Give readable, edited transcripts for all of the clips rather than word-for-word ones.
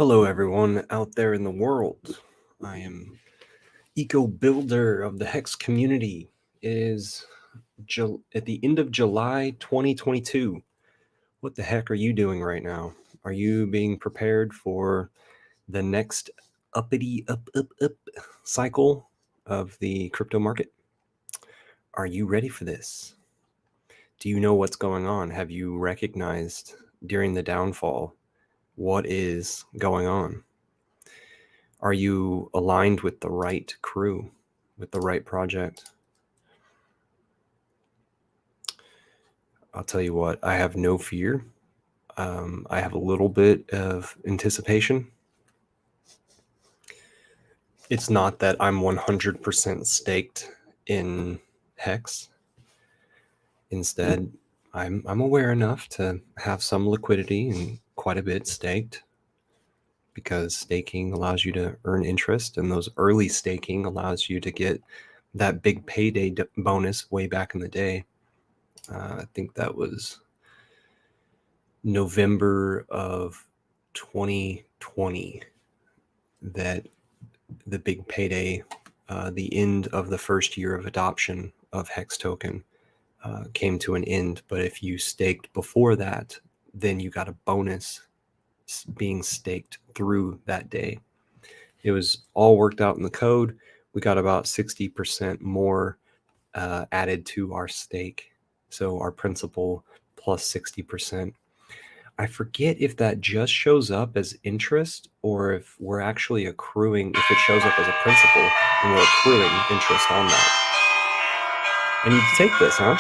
Hello, everyone out there in the world. I am Eco Builder of the Hex community. It is at the end of July 2022. What the heck are you doing right now? Are you being prepared for the next uppity up cycle of the crypto market? Are you ready for this? Do you know what's going on? Have you recognized during the downfall what is going on? Are you aligned with the right crew, with the right project? I'll tell you what, I have no fear. I have a little bit of anticipation. It's not that I'm 100% staked in Hex. Instead, I'm aware enough to have some liquidity and quite a bit staked, because staking allows you to earn interest, and those early staking allows you to get that big payday bonus way back in the day. I think that was November of 2020 that the big payday, the end of the first year of adoption of Hex token, came to an end. But if you staked before that, then you got a bonus being staked through that day. It was all worked out in the code. We got about 60% more added to our stake. So our principal plus 60%. I forget if that just shows up as interest or if we're actually accruing, if it shows up as a principal and we're accruing interest on that. And you take this, huh?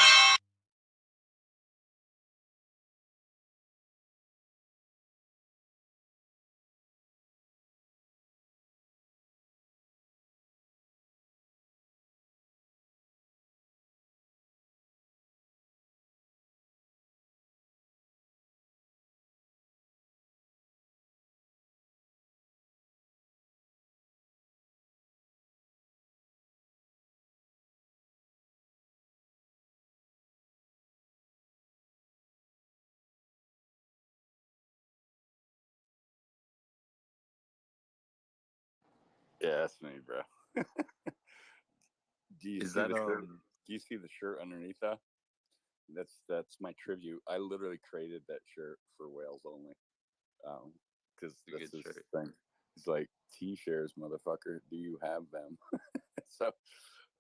Yeah, that's me, bro. Do you Is see that the shirt? Do you see the shirt underneath that? That's my tribute. I literally created that shirt for whales only. Because a that's good this shirt? thing. It's like T-shares, motherfucker. Do you have them? So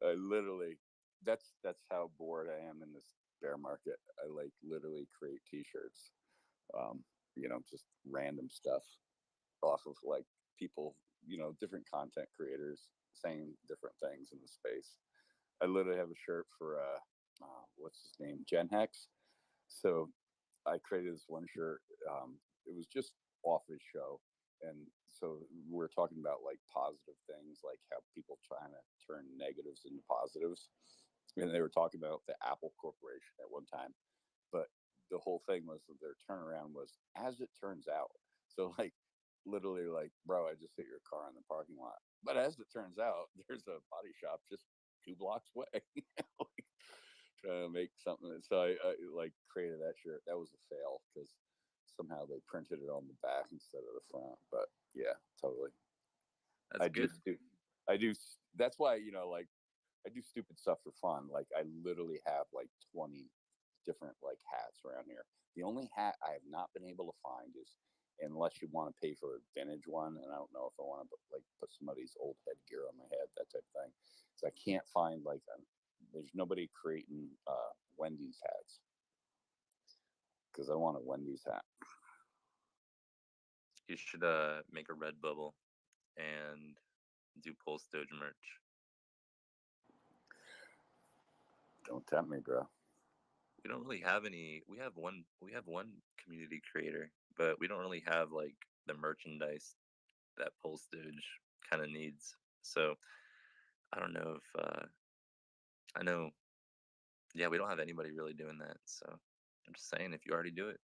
I literally, that's how bored I am in this bear market. I like literally create T-shirts. Just random stuff off of like people, different content creators saying different things in the space. I literally have a shirt for what's his name, Gen Hex. So I created this one shirt. It was just off his show, and so we're talking about like positive things, like how people trying to turn negatives into positives, and they were talking about the Apple Corporation at one time, but the whole thing was that their turnaround was, as it turns out. So like literally like, bro, I just hit your car in the parking lot. But as it turns out, there's a body shop just 2 blocks away. Like, trying to make something. So I like created that shirt. That was a fail because somehow they printed it on the back instead of the front. But yeah, totally. That's I do. good. I do. That's why like I do stupid stuff for fun. Like I literally have like 20 different like hats around here. The only hat I have not been able to find is, unless you want to pay for a vintage one, and I don't know if I want to put somebody's old headgear on my head, that type of thing. So I can't find like there's nobody creating Wendy's hats because I want a Wendy's hat. You should make a red bubble and do Pulse Doge merch. Don't tempt me, bro. We don't really have any. We have one community creator, but we don't really have like the merchandise that Pulse Doge kind of needs. So I don't know if I know. Yeah, we don't have anybody really doing that. So I'm just saying, if you already do it,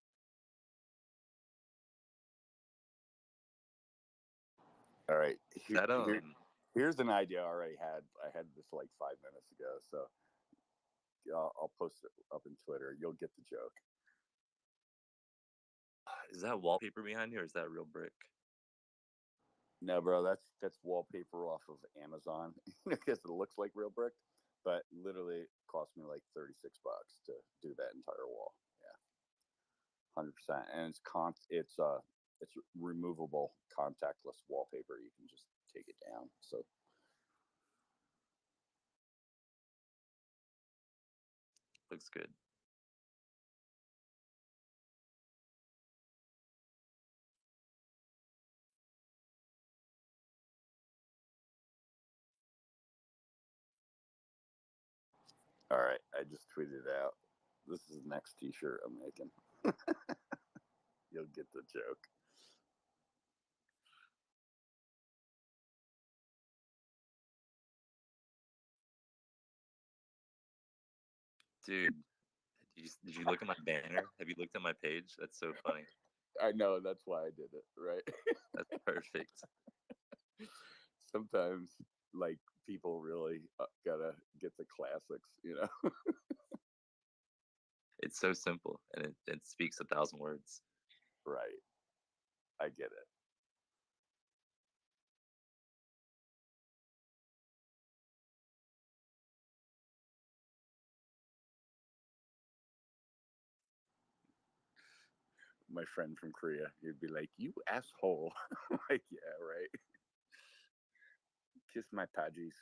All right, that here's an idea I already had. I had this like 5 minutes ago, so I'll post it up in Twitter. You'll get the joke. is that wallpaper behind you or is that real brick? No, bro, that's wallpaper off of Amazon because it looks like real brick, but literally it cost me like $36 to do that entire wall. Yeah, 100%, and it's removable contactless wallpaper. You can just take it down. So Looks good. all right, I just tweeted out. This is the next T-shirt I'm making. You'll get the joke. Dude, did you look at my banner? Have you looked at my page? That's so funny. I know, that's why I did it, right? That's perfect. Sometimes, like, people really gotta get the classics, you know? It's so simple and it speaks 1,000 words. Right. I get it. My friend from Korea, he'd be like, "You asshole!" Like, yeah, right. Kiss my pajis.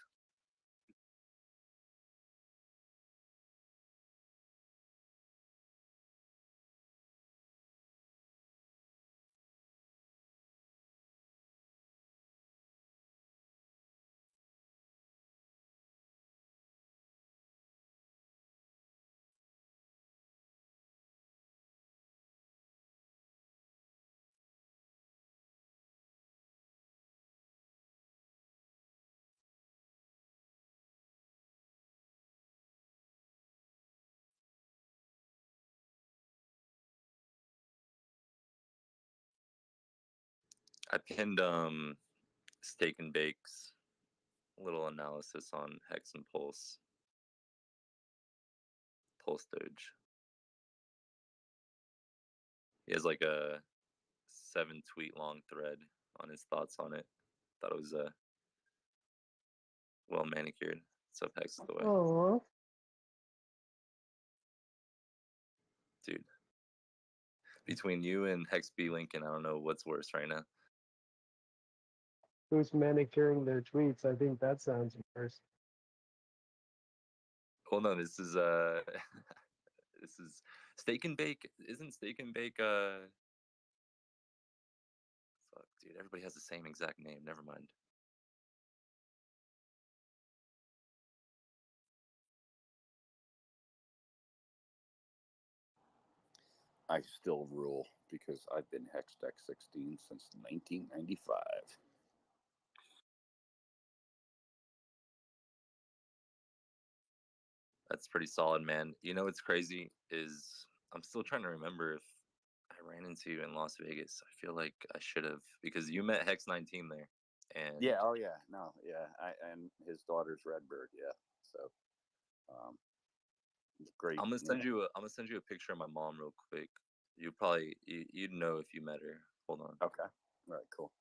I pinned Steak and Bake's little analysis on Hex and Pulse Doge. He has like a 7-tweet long thread on his thoughts on it. Thought it was well manicured. So Hex the way. Oh, Dude. Between you and Hex B Lincoln, I don't know what's worse right now. who's manicuring their tweets? I think that sounds worse. Well, no, this is this is Steak and Bake. Isn't Steak and Bake fuck, dude, everybody has the same exact name. Never mind. I still rule because I've been Hex Deck 16 since 1995. That's pretty solid, man. You know what's crazy is I'm still trying to remember if I ran into you in Las Vegas. I feel like I should have because you met Hex 19 there. And Yeah. Oh, yeah. No. Yeah. And his daughter's Redbird. Yeah. So, it's great. I'm gonna send you a picture of my mom real quick. You'd know if you met her. Hold on. Okay. All right. Cool.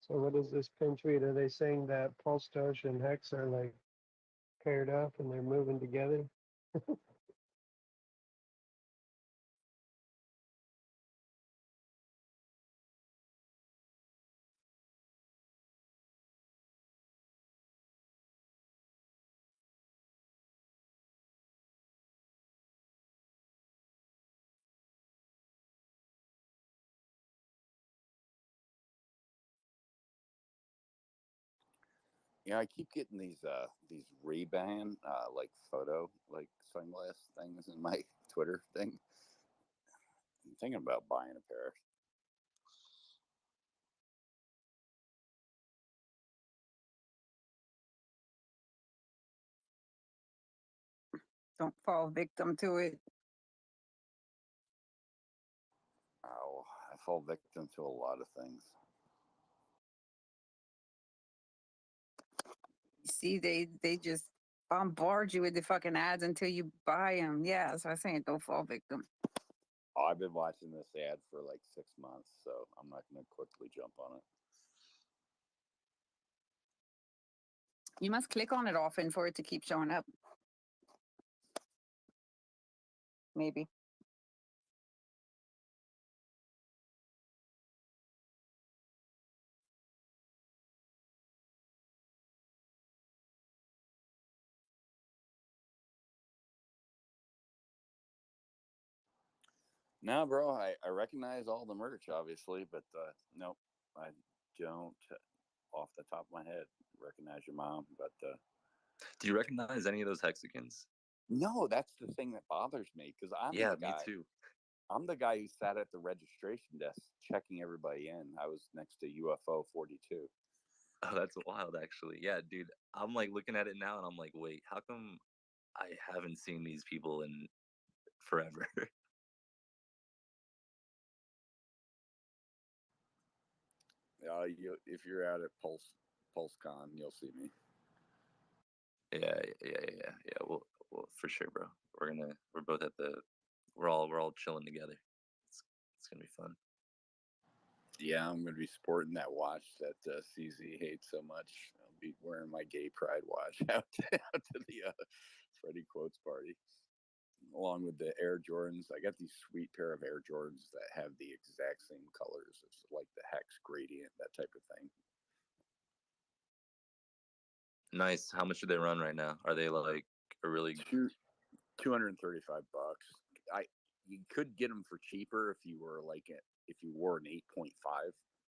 So what is this pin tweet? Are they saying that Pulse Doge and Hex are like paired up and they're moving together? Yeah, I keep getting these Ray-Ban like photo like sunglass things in my Twitter thing. I'm thinking about buying a pair. Don't fall victim to it. Oh, fall victim to a lot of things. See, they just bombard you with the fucking ads until you buy them. Yeah, that's what I'm saying. Don't fall victim. Oh, I've been watching this ad for like 6 months, so I'm not going to quickly jump on it. You must click on it often for it to keep showing up. Maybe. No, bro, I recognize all the merch, obviously, but nope, I don't, off the top of my head, recognize your mom. But Do you recognize any of those Hexicans? no, that's the thing that bothers me because Yeah, the guy. me too. I'm the guy who sat at the registration desk checking everybody in. I was next to UFO 42. Oh, that's wild, actually. Yeah, dude. I'm like looking at it now, and I'm like, wait, how come I haven't seen these people in forever? If you're out at PulseCon, you'll see me. Yeah. Well, for sure, bro. We're both at the. We're all chilling together. It's gonna be fun. Yeah, I'm gonna be sporting that watch that CZ hates so much. I'll be wearing my gay pride watch out to the Freddie Quotes party, along with the Air Jordans. I got these sweet pair of Air Jordans that have the exact same colors. It's like the hex gradient, that type of thing. Nice. How much do they run right now? Are they like a really? $235. You could get them for cheaper if you were if you wore an 8.5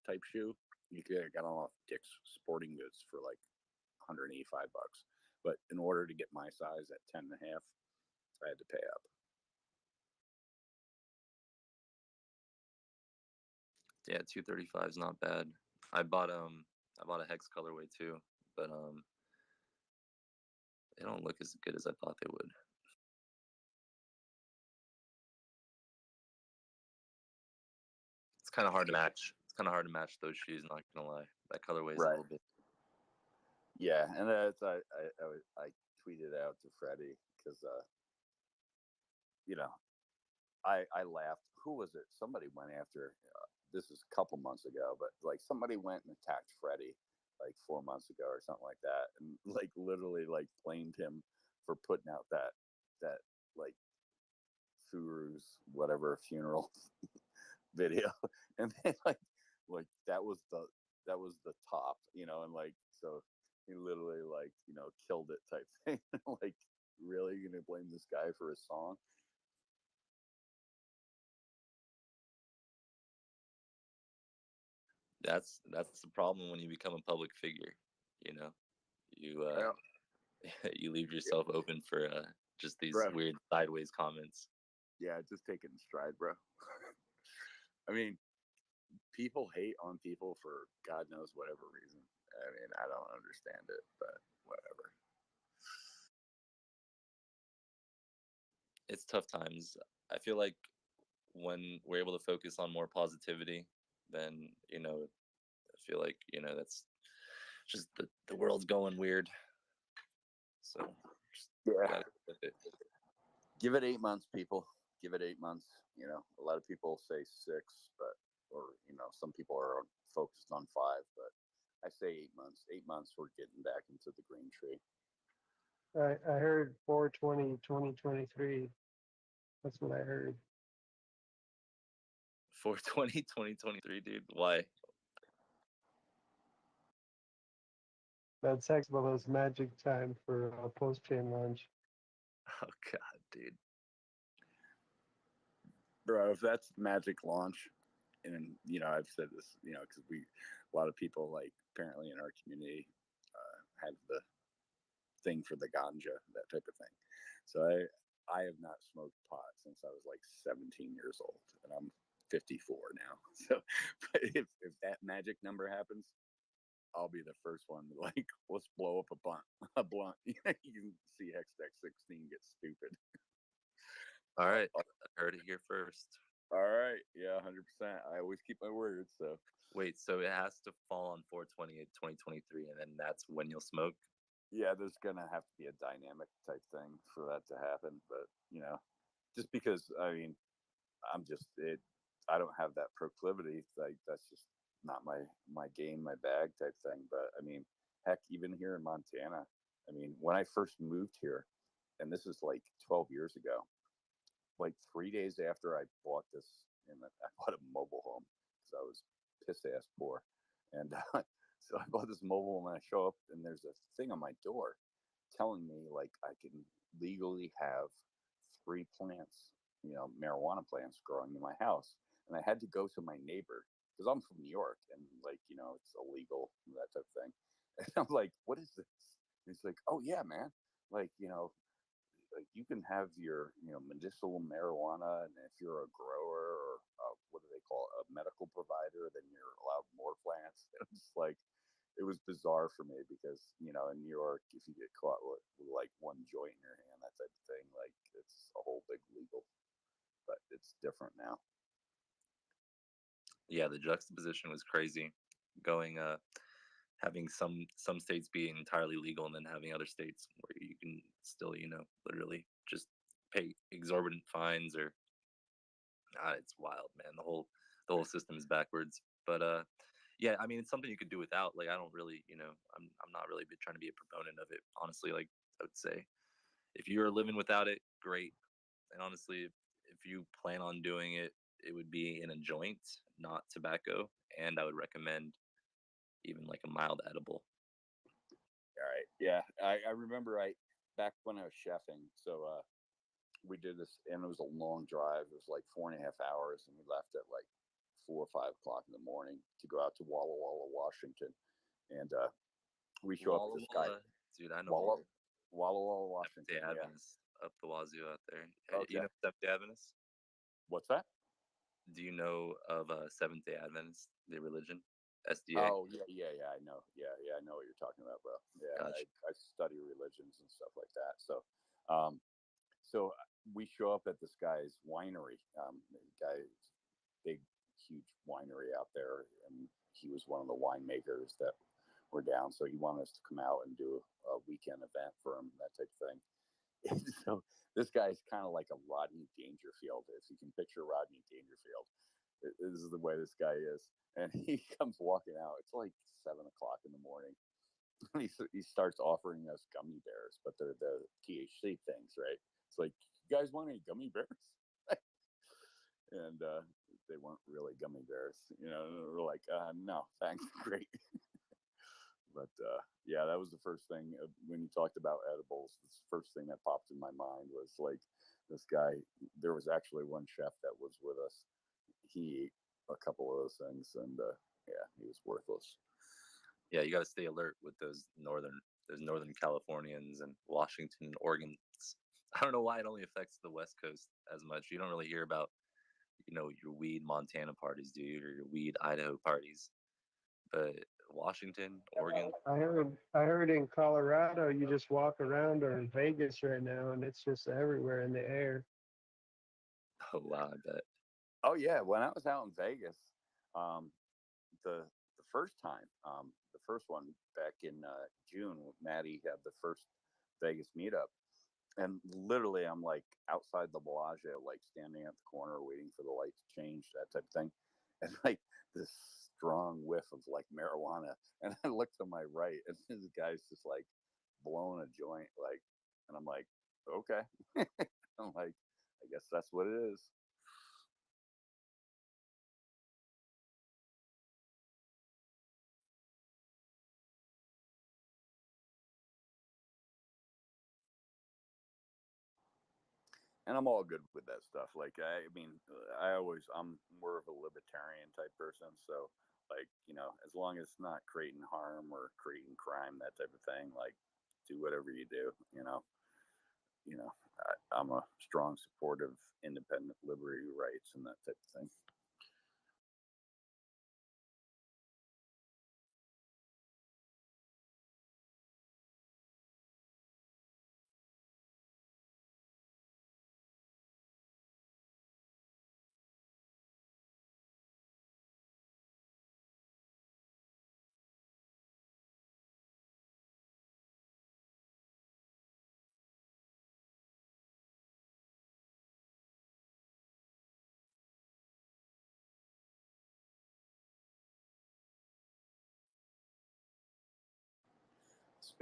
type shoe. You could have got them off Dick's Sporting Goods for like $185. But in order to get my size at 10 and a half, I had to pay up. Yeah, 235 is not bad. I bought a hex colorway too, but they don't look as good as I thought they would. It's kind of hard to match. It's kind of hard to match those shoes. Not gonna lie, that colorway is a little bit. Yeah, and that's I tweeted out to Freddie because I laughed. Who was it? Somebody went after. This is a couple months ago, but like somebody went and attacked Freddie like 4 months ago or something like that, and like literally like blamed him for putting out that like Furu's whatever funeral video, and then like that was the top, and like so he literally like killed it type thing. Like, really, you gonna blame this guy for a song? That's the problem when you become a public figure. You know, you you leave yourself open for just these Bro. weird sideways comments. Yeah, just take it in stride, bro. I mean, people hate on people for God knows whatever reason. I mean, I don't understand it, but whatever. It's tough times. I feel like when we're able to focus on more positivity, then I feel like that's just the world's going weird. So just Yeah. gotta go with it. Give it 8 months, people. Give it 8 months. A lot of people say 6, or some people are focused on 5, but I say 8 months. 8 months, we're getting back into the green tree. I heard 4/20, 2023. That's what I heard. 4/20, 2023, dude. Why? That's Hexballow's magic time for a post-chain launch. Oh god, dude. Bro, if that's magic launch, and I've said this, because a lot of people like apparently in our community have the thing for the ganja, that type of thing. So I have not smoked pot since I was like 17 years old, and I'm 54 now. So if that magic number happens, I'll be the first one to like, let's blow up a blunt. You can see Hextech 16 get stupid. All right, I heard it here first. All right. Yeah, 100%. I always keep my word. So, Wait, so it has to fall on 4/20 2023, and then that's when you'll smoke? yeah, there's going to have to be a dynamic type thing for that to happen. But, just because, I mean, I'm just, I don't have that proclivity. Like, that's just not my game, my bag type thing. But, I mean, heck, even here in Montana, I mean, when I first moved here, and this is like 12 years ago, like 3 days after I bought this, and I bought a mobile home because I was piss ass poor, and so I bought this mobile home, and I show up, and there's a thing on my door telling me like I can legally have 3 plants, marijuana plants growing in my house, and I had to go to my neighbor because I'm from New York, and like it's illegal, that type of thing, and I'm like, what is this? And he's like, oh yeah, man, like like you can have your medicinal marijuana, and if you're a grower or what do they call it, a medical provider, then you're allowed more plants. It was like it was bizarre for me because in New York, if you get caught with like one joint in your hand, that type of thing, like it's a whole big legal. But it's different now. Yeah, the juxtaposition was crazy. Going having some states be entirely legal and then having other states where you can still, literally just pay exorbitant fines or it's wild, man. The whole system is backwards. But yeah, I mean it's something you could do without. Like I don't really, I'm not really trying to be a proponent of it. Honestly, like I would say if you're living without it, great. And honestly, if you plan on doing it, it would be in a joint, not tobacco. And I would recommend even like a mild edible. All right. Yeah, I remember back when I was chefing. So we did this, and it was a long drive. It was like 4.5 hours, and we left at like 4 or 5 o'clock in the morning to go out to Walla Walla, Washington, and we show up Walla at this guy, Walla, dude. I know Walla Walla Walla, Seventh Day Washington. Yeah. Adventist up the wazoo out there. You Okay. know Seventh Day Adventist? What's that? Do you know of Seventh Day Adventist, the religion, SDA? Oh yeah, yeah, yeah. I know. Yeah, yeah. I know what you're talking about, bro. Yeah, Gotcha. I study religions and stuff like that. Um, so we show up at this guy's winery. Guy, big, huge winery out there, and he was one of the winemakers that were down. So he wanted us to come out and do a weekend event for him, that type of thing. And so this guy's kind of like a Rodney Dangerfield. If you can picture Rodney Dangerfield, this is the way this guy is. And he comes walking out. It's like 7 o'clock in the morning. He starts offering us gummy bears, but they're the THC things, right? It's like, you guys want any gummy bears? And they weren't really gummy bears. We're like, no, thanks, great. But yeah, that was the first thing when you talked about edibles. The first thing that popped in my mind was like this guy. There was actually one chef that was with us. He ate a couple of those things, and yeah, he was worthless. Yeah, you got to stay alert with those Northern Californians and Washington and Oregon. I don't know why it only affects the West Coast as much. You don't really hear about, your weed Montana parties, do you, or your weed Idaho parties? But Washington, Oregon, I heard in Colorado you just walk around, or in Vegas right now, and it's just everywhere in the air. oh wow, I bet. Oh yeah, when I was out in Vegas, um, the first time, the first one back in June, Maddie had the first Vegas meetup, and literally I'm like outside the Bellagio, like standing at the corner waiting for the light to change, that type of thing, and like this strong whiff of like marijuana, and I look to my right, and this guy's just like blowing a joint, like, and I'm like, okay, I'm like, I guess that's what it is. And I'm all good with that stuff. Like, I mean, I'm more of a libertarian type person. So, like, as long as it's not creating harm or creating crime, that type of thing, like, do whatever you do. I'm a strong supporter of independent liberty rights and that type of thing.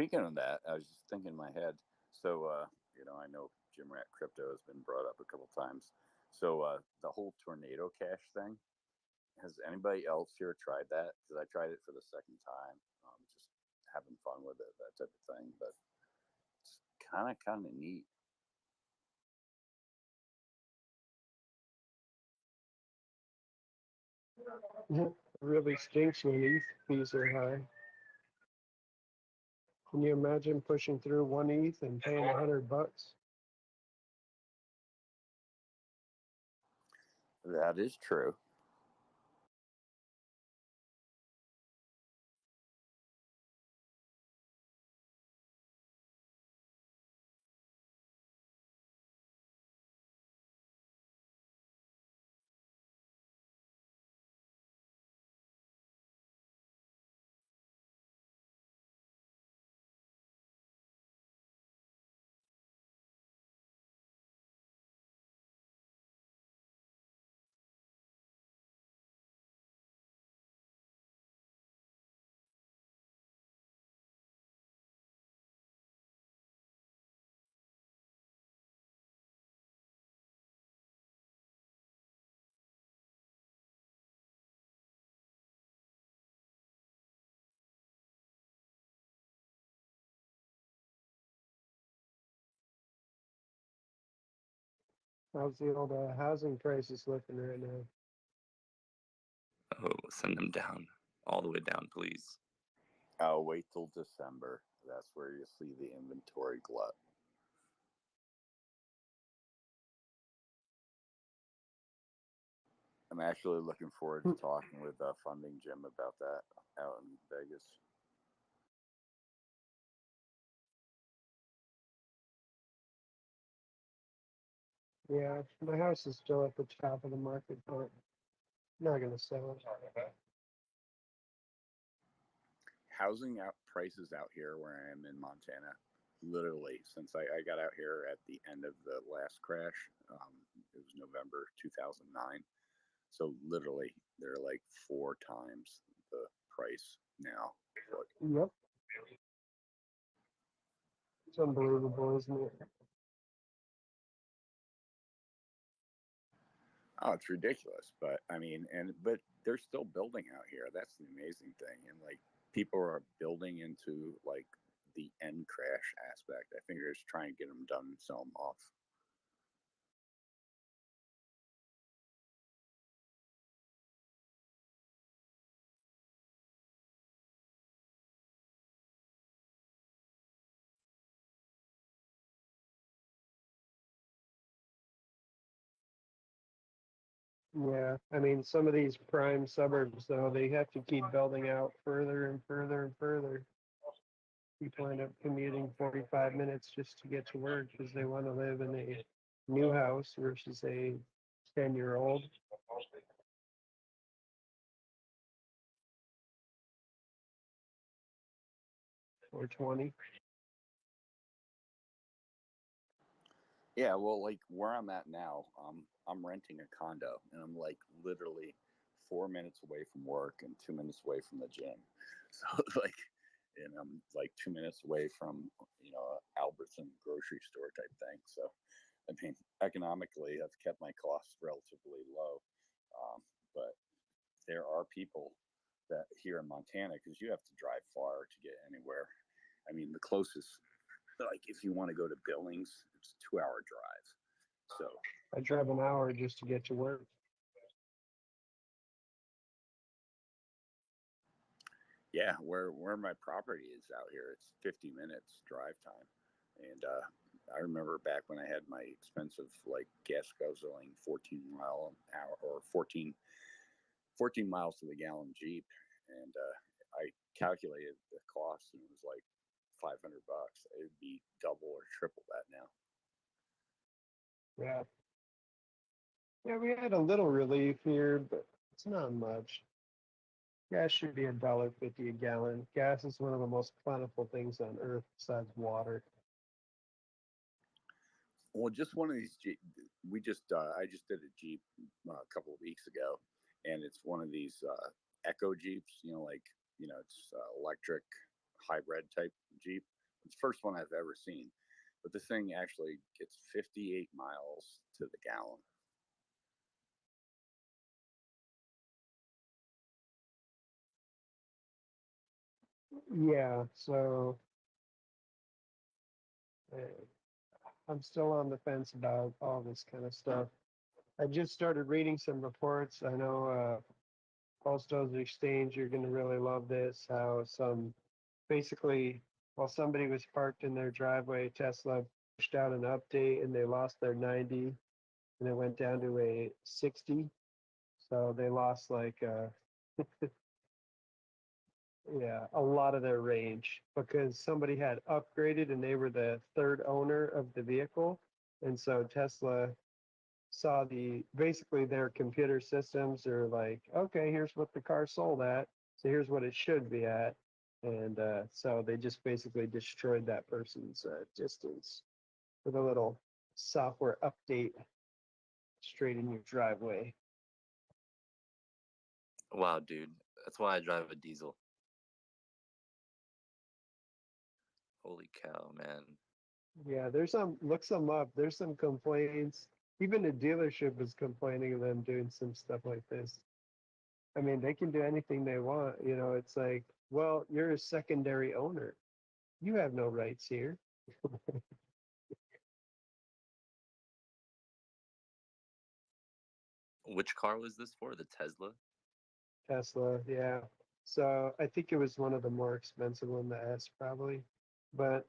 Speaking of that, I was just thinking in my head. So, I know Jim Rat Crypto has been brought up a couple times. So, the whole tornado cash thing. Has anybody else here tried that? Because I tried it for the second time. Just having fun with it, that type of thing. But it's kind of neat. It really stinks when ETH fees are high. Can you imagine pushing through one ETH and paying $100? That is true. How's the old housing prices looking right now? Oh, send them down, all the way down, please. I'll wait till December. That's where you see the inventory glut. I'm actually looking forward to talking with Funding Jim about that out in Vegas. Yeah, my house is still at the top of the market, but I'm not gonna sell it. Housing out prices out here where I am in Montana, literally since I got out here at the end of the last crash, it was November 2009. So literally, they're like 4 times the price now. Yep. It's unbelievable, isn't it? Oh, it's ridiculous. But I mean, but they're still building out here. That's the amazing thing. And like people are building into like the end crash aspect. I think they're just trying to get them done and sell them off. Yeah, I mean, some of these prime suburbs, though, they have to keep building out further and further and further. People end up commuting 45 minutes just to get to work because they want to live in a new house versus a 10-year-old. Or 20. Yeah, well, like where I'm at now, I'm renting a condo, and I'm like literally 4 minutes away from work and 2 minutes away from the gym. So like, and I'm like 2 minutes away from Albertson grocery store type thing. So, I mean, economically, I've kept my costs relatively low, but there are people that here in Montana, because you have to drive far to get anywhere. I mean, the closest, like if you want to go to Billings, it's a 2 hour drive. So I drive an hour just to get to work. yeah, where my property is out here, it's 50 minutes drive time. And I remember back when I had my expensive like gas guzzling 14-mile an hour or 14 miles to the gallon Jeep, and I calculated the cost, and it was like $500. It'd be double or triple that now. Yeah. Yeah, we had a little relief here, but it's not much. Gas should be $1.50 a gallon. Gas is one of the most plentiful things on earth besides water. Well, just one of these Jeep. I just did a Jeep a couple of weeks ago, and it's one of these Echo Jeeps. It's electric hybrid type Jeep. It's the first one I've ever seen, but this thing actually gets 58 miles to the gallon. Yeah, so uh, I'm still on the fence about all this kind of stuff. I just started reading some reports. I know Postal Exchange, you're going to really love this. How basically, while somebody was parked in their driveway, Tesla pushed out an update and they lost their 90 and it went down to a 60. So they lost like, yeah, a lot of their range because somebody had upgraded and they were the third owner of the vehicle. And so Tesla saw basically their computer systems are like, okay, here's what the car sold at. So here's what it should be at. And so they just basically destroyed that person's distance with a little software update straight in your driveway. Wow, dude. That's why I drive a diesel. Holy cow, man. Yeah, look some up. There's some complaints. Even the dealership is complaining of them doing some stuff like this. I mean, they can do anything they want. It's like, well, you're a secondary owner. You have no rights here. Which car was this for? The Tesla? Tesla, yeah. So I think it was one of the more expensive one, the S probably. But,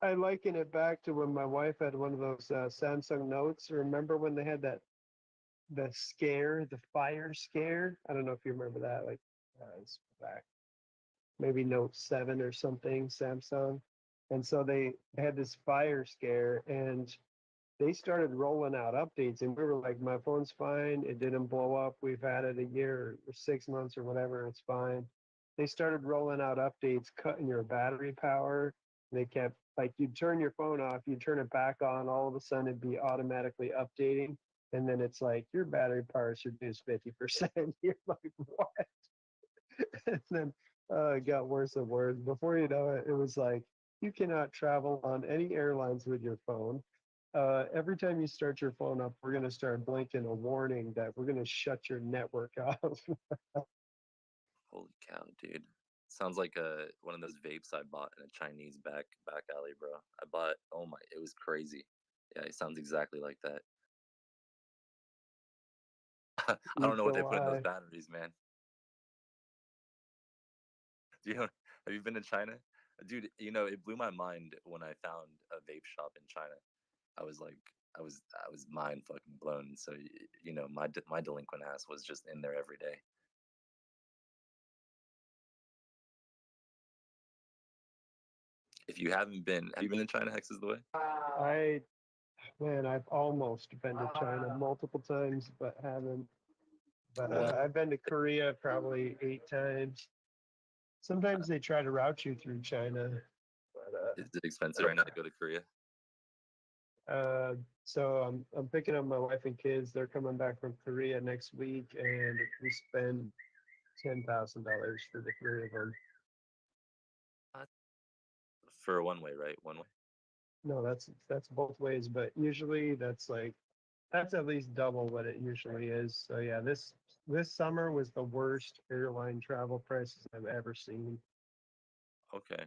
I liken it back to when my wife had one of those Samsung Notes. Remember when they had the fire scare? I don't know if you remember that. Like, it's back maybe Note 7 or something, Samsung. And so they had this fire scare and they started rolling out updates and we were like, my phone's fine. It didn't blow up. We've had it a year or 6 months or whatever. It's fine. They started rolling out updates, cutting your battery power. They kept like you'd turn your phone off, you'd turn it back on, all of a sudden it'd be automatically updating. And then it's like your battery power is reduced 50%. You're like, what? And then it got worse and worse. Before you know it, it was like you cannot travel on any airlines with your phone. Every time you start your phone up, we're going to start blinking a warning that we're going to shut your network off. Holy cow, dude. Sounds like one of those vapes I bought in a Chinese back alley, bro. I bought, oh my, it was crazy. Yeah, it sounds exactly like that. I don't know what they put in those Eagle batteries, man. Do you know, have you been to China? Dude, it blew my mind when I found a vape shop in China. I was like, I was mind fucking blown. So, my delinquent ass was just in there every day. If you haven't been, have you been to China? Hex is the way. I've almost been to China multiple times, but haven't. But What I've been to Korea probably 8 times. Sometimes they try to route you through China, but is it expensive right now to go to Korea? so I'm picking up my wife and kids. They're coming back from Korea next week, and we spend $10,000 for the three of them. For one way, right? One way. No, that's both ways, but usually that's at least double what it usually is. So yeah, this summer was the worst airline travel prices I've ever seen. Okay.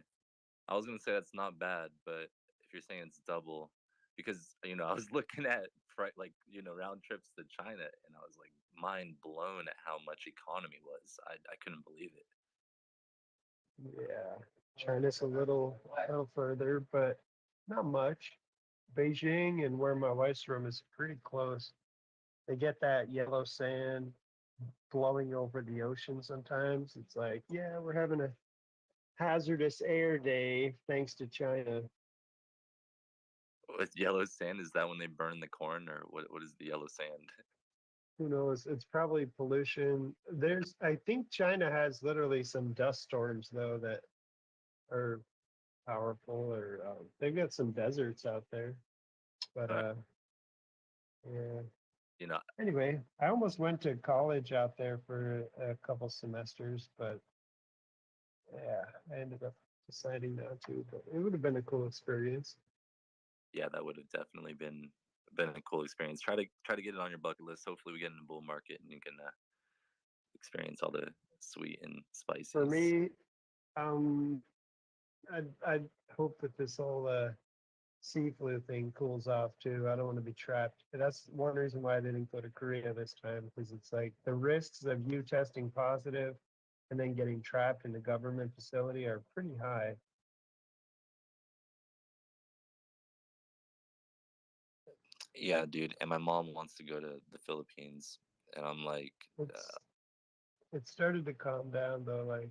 I was gonna say that's not bad, but if you're saying it's double, because I was looking at round trips to China, and I was like mind blown at how much economy was. I couldn't believe it. Yeah, China's a little further, but not much. Beijing and where my wife's from is pretty close. They get that yellow sand blowing over the ocean sometimes. It's like, yeah, we're having a hazardous air day thanks to China. With yellow sand, is that when they burn the corn, or what is the yellow sand? Who knows? It's probably pollution. I think China has literally some dust storms though that are powerful, or they've got some deserts out there. But yeah. You know, Anyway, I almost went to college out there for a couple semesters, but Yeah, I ended up deciding not to, but it would have been a cool experience. Yeah, that would have definitely been a cool experience. Try to get it on your bucket list. Hopefully, we get in the bull market and you can experience all the sweet and For spices. me, um, I hope that this whole sea flu thing cools off too. I don't want to be trapped. That's one reason why I didn't go to Korea this time, because it's like the risks of you testing positive and then getting trapped in a government facility are pretty high. Yeah, dude. And my mom wants to go to the Philippines, and I'm like, It's it started to calm down though. Like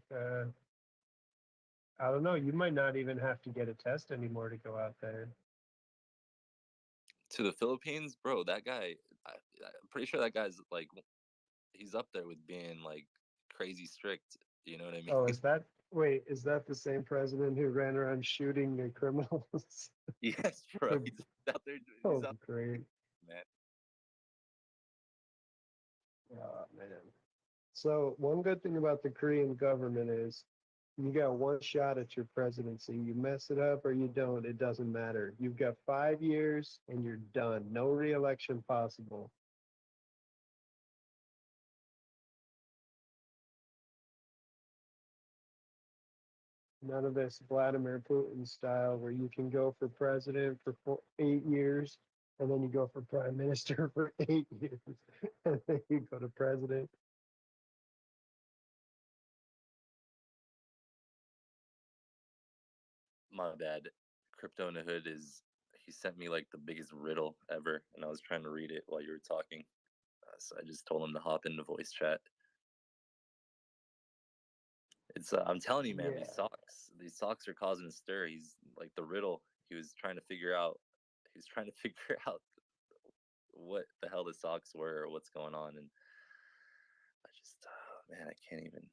I don't know, you might not even have to get a test anymore to go out there. to the Philippines, bro. That guy, I'm pretty sure that guy's like, he's up there with being like crazy strict. You know what I Oh, mean? is that the same president who ran around shooting the criminals? Yes, bro. He's out there. He's Oh, out great. there, man. Oh, man. So one good thing about the Korean government is you got one shot at your presidency. You mess it up or you don't, it doesn't matter. You've got 5 years and you're done. No reelection possible. None of this Vladimir Putin style where you can go for president for 8 years and then you go for prime minister for 8 years and then you go to president. My bad. Crypto in the Hood is. He sent me like the biggest riddle ever, and I was trying to read it while you were talking. So I just told him to hop into voice chat. It's. I'm telling you, man. Yeah. These socks are causing a stir. He's like the riddle. He was trying to figure out. He was trying to figure out what the hell the socks were or what's going on, and I just, man, I can't even.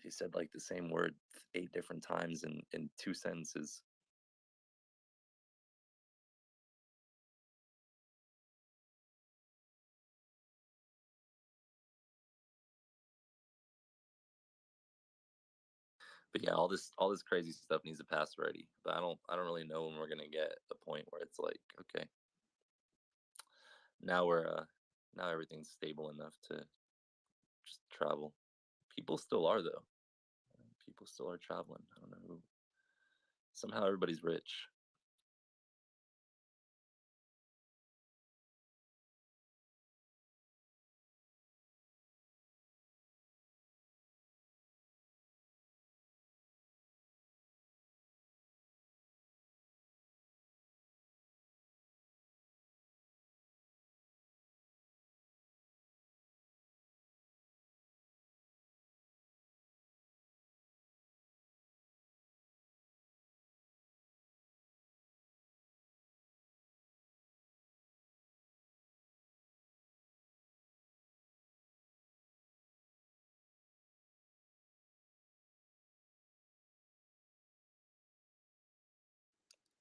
He said like the same word 8 different times in 2 sentences. But yeah, all this crazy stuff needs to pass already. But I don't really know when we're gonna get a point where it's like, okay, now we're now everything's stable enough to just travel. People still are though. People still are traveling. I don't know who. Somehow everybody's rich.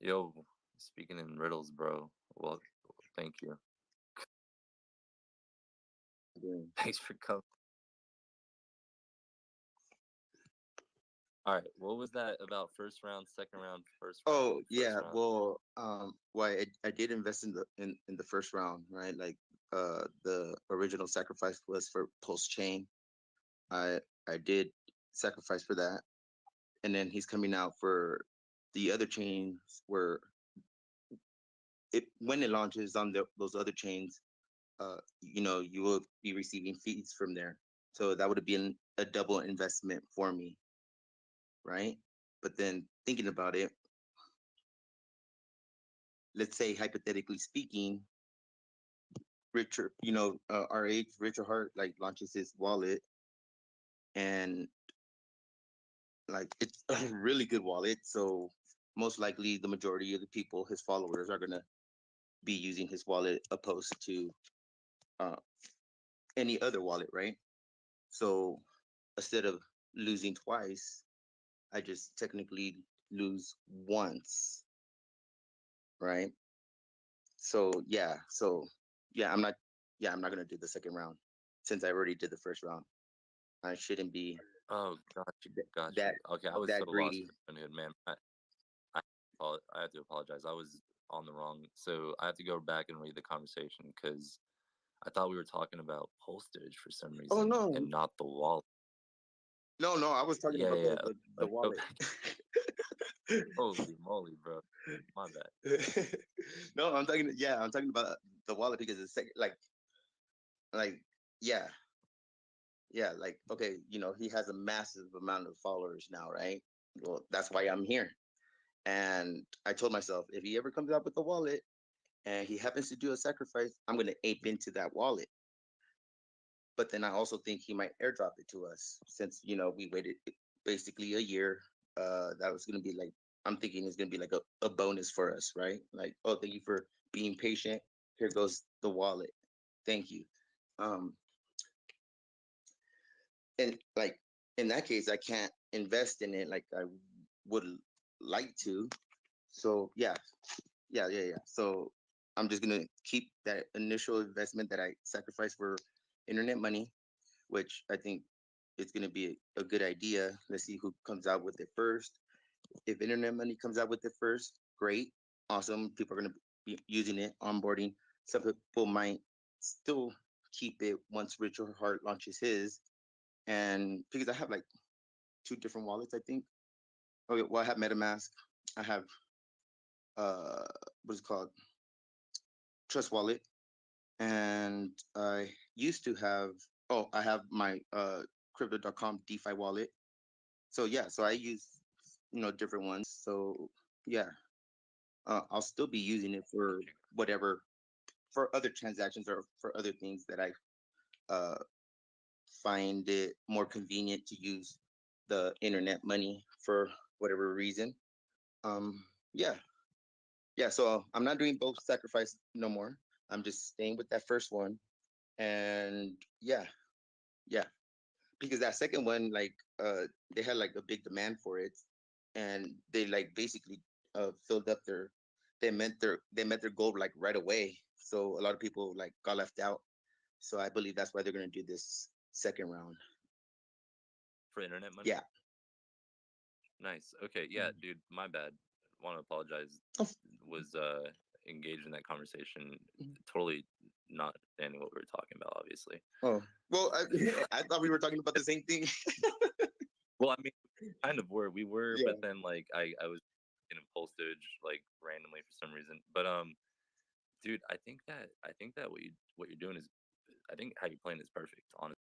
Yo, speaking in riddles, bro. Well, thank you. Thanks for coming. All right, what was that about first round, second round, first Oh first yeah, round? well, I did invest in the first round, right? Like, the original sacrifice was for Pulse Chain. I I did sacrifice for that, and then he's coming out for the other chains where it when it launches on those other chains, you will be receiving fees from there. So that would have been a double investment for me, right? But then thinking about it, let's say hypothetically speaking, Richard, RH Richard Hart like launches his wallet, and like it's a really good wallet. So most likely the majority of the people, his followers, are gonna be using his wallet opposed to uh, any other wallet, right? So instead of losing twice, I just technically lose once, right? So I'm not gonna do the second round since I already did the first round. I shouldn't be Oh, got you, Th- got you. that Okay, I was so that lost greedy. for Robin Hood, man. I have to apologize. I was on the wrong. So I have to go back and read the conversation because I thought we were talking about postage for some Oh reason no, and not the wallet. no, I was talking Yeah, about yeah, yeah. the Let me go wallet. back. Holy moly, bro. My bad. No, I'm talking about the wallet because it's like yeah, yeah, like okay, he has a massive amount of followers now, right? Well, that's why I'm here. And I told myself, if he ever comes out with a wallet and he happens to do a sacrifice, I'm gonna ape into that wallet. But then I also think he might airdrop it to us since we waited basically a year. That was gonna be like, I'm thinking it's gonna be like a bonus for us, right? Like, oh, thank you for being patient. Here goes the wallet. Thank you. Um, and like in that case, I can't invest in it like I would like to. So yeah. So I'm just gonna keep that initial investment that I sacrificed for internet money, which I think it's gonna be a good idea. Let's see who comes out with it first. If internet money comes out with it first, great, awesome. People are gonna be using it, onboarding. Some people might still keep it once Richard Hart launches his, and because I have like two different wallets, I think. Okay, well I have MetaMask, I have uh what is it called, Trust Wallet, and I used to have, oh, I have my crypto.com DeFi wallet. So yeah, so I use different ones. So yeah, I'll still be using it for Got you. whatever, for other transactions or for other things that I uh find it more convenient to use the internet money for whatever reason. Um, yeah, yeah. So I'm not doing both sacrifice no more. I'm just staying with that first one, and yeah, because that second one, like, they had like a big demand for it, and they like basically filled up they met their goal like right away. So a lot of people like got left out. So I believe that's why they're gonna do this second round. For internet money? Yeah. Nice. Okay, yeah, dude, my bad. Want to apologize. Oh, Was engaged in that conversation, mhm. totally not understanding what we were talking about, obviously. Oh, well, I thought we were talking about the same thing. Well, I mean, kind of were. We were, Yeah. but then like I was in postage like randomly for some reason. But dude, I think that what you're doing is I think how you're playing is perfect, honestly.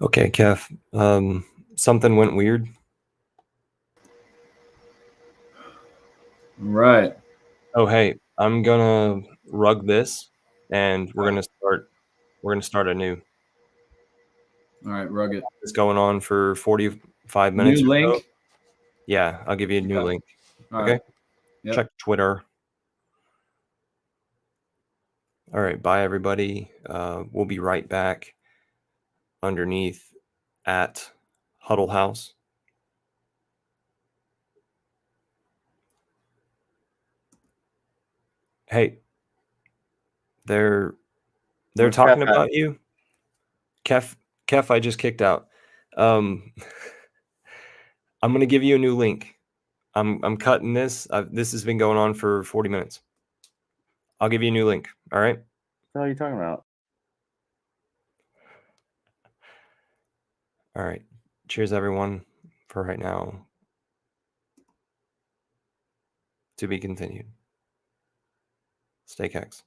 Okay, Kev. Something went weird. Right. Oh, hey, I'm gonna rug this, and we're gonna start. We're gonna start anew. All right, rug it. It's going on for 45 minutes. New or so. link. Yeah, I'll give you a new Okay. link. All Okay. right. Yep. Check Twitter. All right. Bye, everybody. We'll be right back underneath at Huddle House. Hey, they're Where's talking Kev at? about you. Kef, I just kicked out. I'm gonna give you a new link. I'm cutting this. This has been going on for 40 minutes. I'll give you a new link. All right. What the hell are you talking about? All right. Cheers, everyone. For right now. To be continued. Stay Hex.